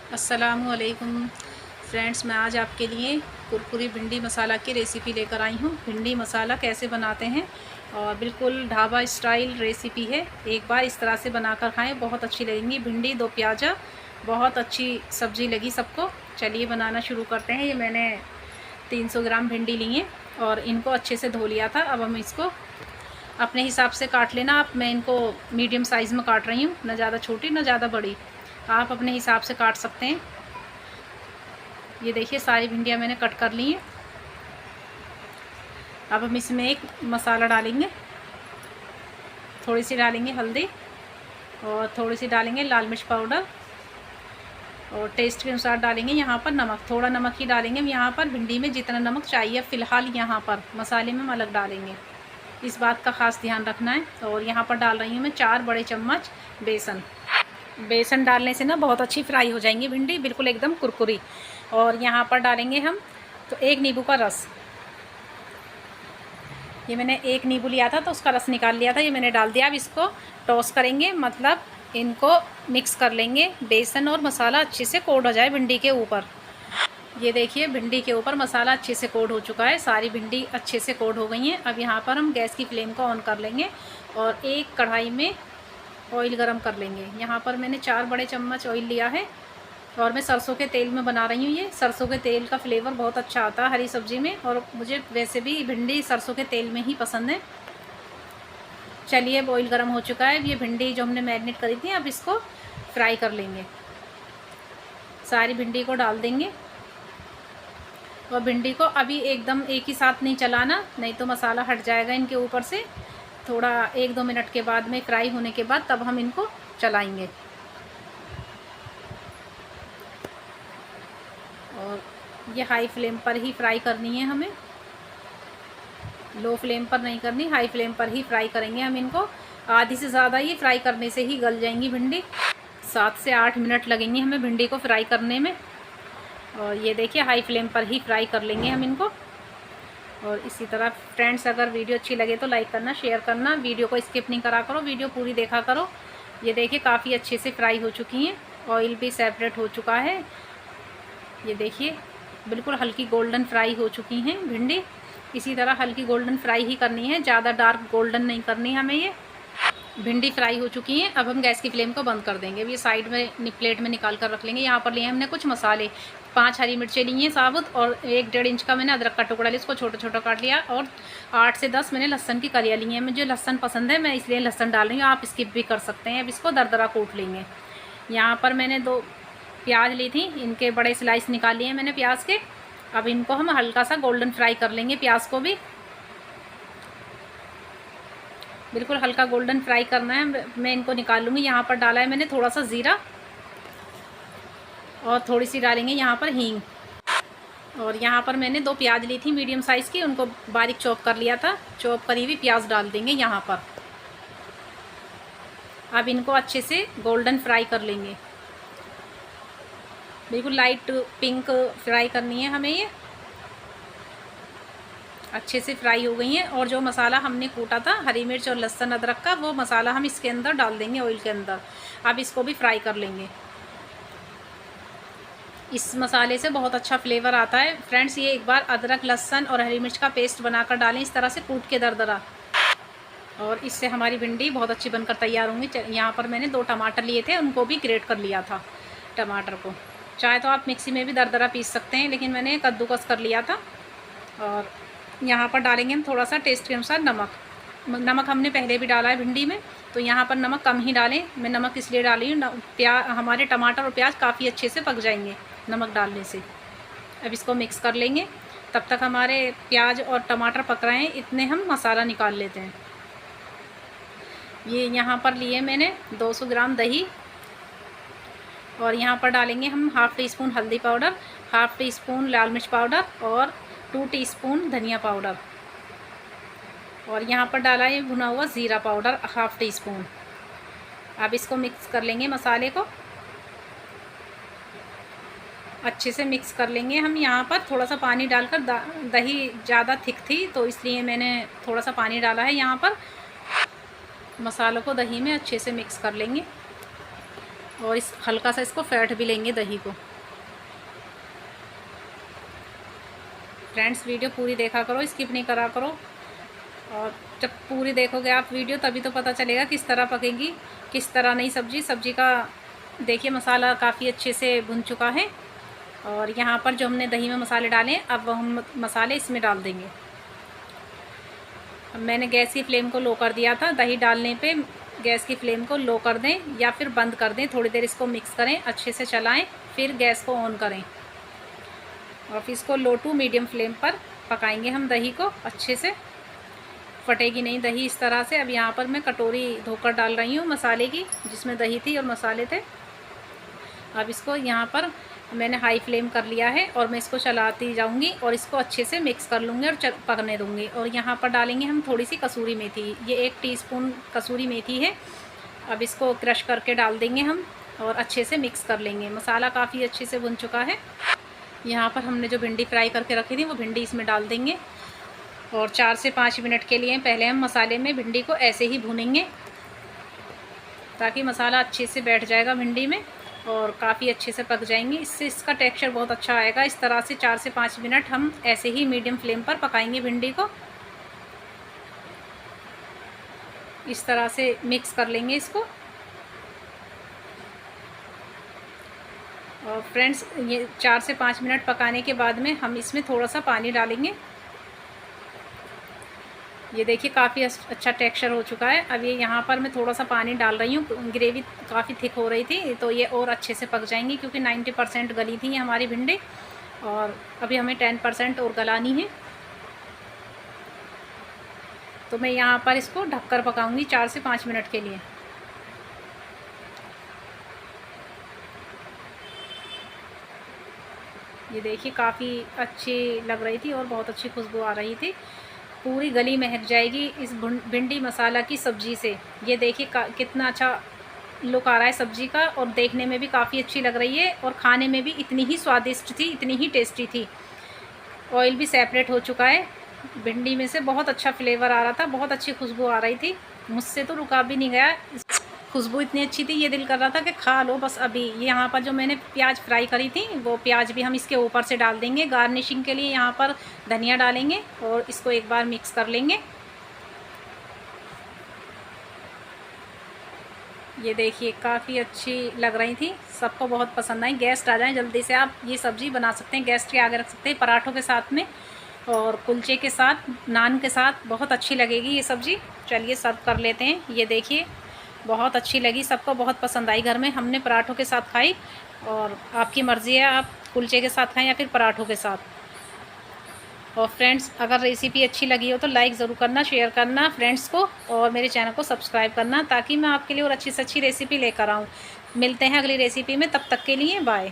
अस्सलामुअलैकुम फ्रेंड्स, मैं आज आपके लिए कुरकुरी भिंडी मसाला की रेसिपी लेकर आई हूँ। भिंडी मसाला कैसे बनाते हैं और बिल्कुल ढाबा स्टाइल रेसिपी है। एक बार इस तरह से बनाकर खाएं, बहुत अच्छी लगेंगी। भिंडी दो प्याजा, बहुत अच्छी सब्ज़ी लगी सबको। चलिए बनाना शुरू करते हैं। ये मैंने 300 ग्राम भिंडी ली है और इनको अच्छे से धो लिया था। अब हम इसको अपने हिसाब से काट लेना आप। मैं इनको मीडियम साइज़ में काट रही हूँ, ना ज़्यादा छोटी ना ज़्यादा बड़ी। आप अपने हिसाब से काट सकते हैं। ये देखिए सारी भिंडियाँ मैंने कट कर ली हैं। अब हम इसमें एक मसाला डालेंगे। थोड़ी सी डालेंगे हल्दी और थोड़ी सी डालेंगे लाल मिर्च पाउडर और टेस्ट के अनुसार डालेंगे यहाँ पर नमक। थोड़ा नमक ही डालेंगे हम यहाँ पर। भिंडी में जितना नमक चाहिए फ़िलहाल यहाँ पर, मसाले में हम अलग डालेंगे। इस बात का ख़ास ध्यान रखना है। और यहाँ पर डाल रही हूँ मैं 4 बड़े चम्मच बेसन। बेसन डालने से ना बहुत अच्छी फ्राई हो जाएंगी भिंडी, बिल्कुल एकदम कुरकुरी। और यहाँ पर डालेंगे हम तो 1 नींबू का रस। ये मैंने 1 नींबू लिया था तो उसका रस निकाल लिया था, ये मैंने डाल दिया। अब इसको टॉस करेंगे, मतलब इनको मिक्स कर लेंगे। बेसन और मसाला अच्छे से कोट हो जाए भिंडी के ऊपर। ये देखिए भिंडी के ऊपर मसाला अच्छे से कोट हो चुका है। सारी भिंडी अच्छे से कोट हो गई हैं। अब यहाँ पर हम गैस की फ्लेम को ऑन कर लेंगे और एक कढ़ाई में ऑयल गरम कर लेंगे। यहाँ पर मैंने 4 बड़े चम्मच ऑयल लिया है और मैं सरसों के तेल में बना रही हूँ। ये सरसों के तेल का फ्लेवर बहुत अच्छा आता है हरी सब्ज़ी में, और मुझे वैसे भी भिंडी सरसों के तेल में ही पसंद है। चलिए अब ऑयल गरम हो चुका है। अब ये भिंडी जो हमने मैरिनेट करी थी, अब इसको फ्राई कर लेंगे। सारी भिंडी को डाल देंगे और भिंडी को अभी एकदम एक ही साथ नहीं चलाना, नहीं तो मसाला हट जाएगा इनके ऊपर से। थोड़ा 1-2 मिनट के बाद में फ्राई होने के बाद तब हम इनको चलाएंगे। और ये हाई फ्लेम पर ही फ्राई करनी है हमें, लो फ्लेम पर नहीं करनी, हाई फ्लेम पर ही फ्राई करेंगे हम इनको। आधी से ज़्यादा ये फ्राई करने से ही गल जाएंगी भिंडी। 7 से 8 मिनट लगेंगे हमें भिंडी को फ्राई करने में। और ये देखिए हाई फ्लेम पर ही फ्राई कर लेंगे हम इनको। और इसी तरह फ्रेंड्स, अगर वीडियो अच्छी लगे तो लाइक करना, शेयर करना, वीडियो को स्किप नहीं करा करो, वीडियो पूरी देखा करो। ये देखिए काफ़ी अच्छे से फ्राई हो चुकी हैं, ऑयल भी सेपरेट हो चुका है। ये देखिए बिल्कुल हल्की गोल्डन फ्राई हो चुकी हैं भिंडी। इसी तरह हल्की गोल्डन फ्राई ही करनी है, ज़्यादा डार्क गोल्डन नहीं करनी हमें। ये भिंडी फ्राई हो चुकी हैं। अब हम गैस की फ्लेम को बंद कर देंगे। अब ये साइड में प्लेट में निकाल कर रख लेंगे। यहाँ पर लिए हमने कुछ मसाले, 5 हरी मिर्चें ली हैं साबुत, और 1-1.5 इंच का मैंने अदरक का टुकड़ा लिया, इसको छोटा छोटा काट लिया। और 8 से 10 मैंने लहसन की कलियाँ ली हैं। मुझे लहसन पसंद है, मैं इसलिए लहसन डाल रही हूँ, आप स्किप भी कर सकते हैं। अब इसको दरदरा कूट लेंगे। यहाँ पर मैंने 2 प्याज ली थी, इनके बड़े स्लाइस निकाल लिए हैं मैंने प्याज के। अब इनको हम हल्का सा गोल्डन फ्राई कर लेंगे, प्याज को भी बिल्कुल हल्का गोल्डन फ्राई करना है। मैं इनको निकाल लूँगी। यहाँ पर डाला है मैंने थोड़ा सा ज़ीरा और थोड़ी सी डालेंगे यहाँ पर हींग। और यहाँ पर मैंने 2 प्याज ली थी मीडियम साइज़ की, उनको बारीक चॉप कर लिया था। चॉप करी हुई प्याज डाल देंगे यहाँ पर। अब इनको अच्छे से गोल्डन फ्राई कर लेंगे, बिल्कुल लाइट पिंक फ्राई करनी है हमें। ये अच्छे से फ्राई हो गई हैं। और जो मसाला हमने कूटा था हरी मिर्च और लहसुन अदरक का, वो मसाला हम इसके अंदर डाल देंगे ऑयल के अंदर। अब इसको भी फ्राई कर लेंगे। इस मसाले से बहुत अच्छा फ्लेवर आता है फ्रेंड्स। ये एक बार अदरक लहसुन और हरी मिर्च का पेस्ट बनाकर डालें इस तरह से कूट के दरदरा, और इससे हमारी भिंडी बहुत अच्छी बनकर तैयार होंगी। यहाँ पर मैंने 2 टमाटर लिए थे, उनको भी ग्रेट कर लिया था टमाटर को। चाहे तो आप मिक्सी में भी दरदरा पीस सकते हैं, लेकिन मैंने कद्दूकस कर लिया था। और यहाँ पर डालेंगे हम थोड़ा सा टेस्ट के अनुसार नमक। नमक हमने पहले भी डाला है भिंडी में, तो यहाँ पर नमक कम ही डालें। मैं नमक इसलिए डाली हूँ, हमारे टमाटर और प्याज काफ़ी अच्छे से पक जाएंगे नमक डालने से। अब इसको मिक्स कर लेंगे। तब तक हमारे प्याज और टमाटर पक रहे हैं, इतने हम मसाला निकाल लेते हैं। ये यहाँ पर लिए मैंने 200 ग्राम दही, और यहाँ पर डालेंगे हम ½ टीस्पून हल्दी पाउडर, ½ टीस्पून लाल मिर्च पाउडर और 2 टीस्पून धनिया पाउडर। और यहाँ पर डाला है भुना हुआ ज़ीरा पाउडर ½ टीस्पून। अब इसको मिक्स कर लेंगे मसाले को, अच्छे से मिक्स कर लेंगे हम। यहाँ पर थोड़ा सा पानी डालकर, दही ज़्यादा थिक थी तो इसलिए मैंने थोड़ा सा पानी डाला है। यहाँ पर मसालों को दही में अच्छे से मिक्स कर लेंगे। और इस हल्का सा इसको फेंट भी लेंगे दही को। फ्रेंड्स वीडियो पूरी देखा करो, स्किप नहीं करा करो, और जब पूरी देखोगे आप वीडियो तभी तो पता चलेगा किस तरह पकेगी किस तरह नहीं। सब्जी का देखिए मसाला काफ़ी अच्छे से भुन चुका है। और यहाँ पर जो हमने दही में मसाले डाले हैं, अब हम मसाले इसमें डाल देंगे। अब मैंने गैस की फ्लेम को लो कर दिया था। दही डालने पे गैस की फ्लेम को लो कर दें या फिर बंद कर दें, थोड़ी देर इसको मिक्स करें, अच्छे से चलाएं, फिर गैस को ऑन करें और फिर इसको लो टू मीडियम फ्लेम पर पकाएंगे हम दही को। अच्छे से फटेगी नहीं दही इस तरह से। अब यहाँ पर मैं कटोरी धोकर डाल रही हूँ मसाले की, जिसमें दही थी और मसाले थे। अब इसको यहाँ पर मैंने हाई फ्लेम कर लिया है और मैं इसको चलाती जाऊँगी और इसको अच्छे से मिक्स कर लूँगी और पकने दूँगी। और यहाँ पर डालेंगे हम थोड़ी सी कसूरी मेथी, ये 1 टीस्पून कसूरी मेथी है। अब इसको क्रश करके डाल देंगे हम और अच्छे से मिक्स कर लेंगे। मसाला काफ़ी अच्छे से भुन चुका है। यहाँ पर हमने जो भिंडी फ्राई करके रखी थी वो भिंडी इसमें डाल देंगे और 4 से 5 मिनट के लिए पहले हम मसाले में भिंडी को ऐसे ही भूनेंगे, ताकि मसाला अच्छे से बैठ जाएगा भिंडी में और काफ़ी अच्छे से पक जाएंगी। इससे इसका टेक्सचर बहुत अच्छा आएगा। इस तरह से 4 से 5 मिनट हम ऐसे ही मीडियम फ्लेम पर पकाएंगे भिंडी को। इस तरह से मिक्स कर लेंगे इसको। और फ्रेंड्स ये 4 से 5 मिनट पकाने के बाद में हम इसमें थोड़ा सा पानी डालेंगे। ये देखिए काफ़ी अच्छा टेक्सचर हो चुका है। अब ये यहाँ पर मैं थोड़ा सा पानी डाल रही हूँ, ग्रेवी काफ़ी थिक हो रही थी तो ये और अच्छे से पक जाएंगी, क्योंकि 90% गली थी ये हमारी भिंडी और अभी हमें 10% और गलानी है। तो मैं यहाँ पर इसको ढककर पकाऊंगी 4 से 5 मिनट के लिए। ये देखिए काफ़ी अच्छी लग रही थी और बहुत अच्छी खुशबू आ रही थी। पूरी गली महक जाएगी इस भिंडी मसाला की सब्ज़ी से। ये देखिए कितना अच्छा लुक आ रहा है सब्ज़ी का, और देखने में भी काफ़ी अच्छी लग रही है और खाने में भी इतनी ही स्वादिष्ट थी, इतनी ही टेस्टी थी। ऑयल भी सेपरेट हो चुका है भिंडी में से, बहुत अच्छा फ्लेवर आ रहा था, बहुत अच्छी खुशबू आ रही थी। मुझसे तो रुका भी नहीं गया, खुशबू इतनी अच्छी थी ये दिल कर रहा था कि खा लो बस अभी। यहाँ पर जो मैंने प्याज फ्राई करी थी वो प्याज भी हम इसके ऊपर से डाल देंगे। गार्निशिंग के लिए यहाँ पर धनिया डालेंगे और इसको एक बार मिक्स कर लेंगे। ये देखिए काफ़ी अच्छी लग रही थी, सबको बहुत पसंद आई। गेस्ट आ जाएं जल्दी से, आप ये सब्ज़ी बना सकते हैं, गेस्ट के आगे रख सकते हैं, पराठों के साथ में और कुलचे के साथ, नान के साथ बहुत अच्छी लगेगी ये सब्ज़ी। चलिए सर्व कर लेते हैं। ये देखिए बहुत अच्छी लगी, सबको बहुत पसंद आई। घर में हमने पराठों के साथ खाई और आपकी मर्ज़ी है आप कुलचे के साथ खाएं या फिर पराठों के साथ। और फ्रेंड्स अगर रेसिपी अच्छी लगी हो तो लाइक ज़रूर करना, शेयर करना फ्रेंड्स को, और मेरे चैनल को सब्सक्राइब करना, ताकि मैं आपके लिए और अच्छी से अच्छी रेसिपी लेकर आऊँ। मिलते हैं अगली रेसिपी में, तब तक के लिए बाय।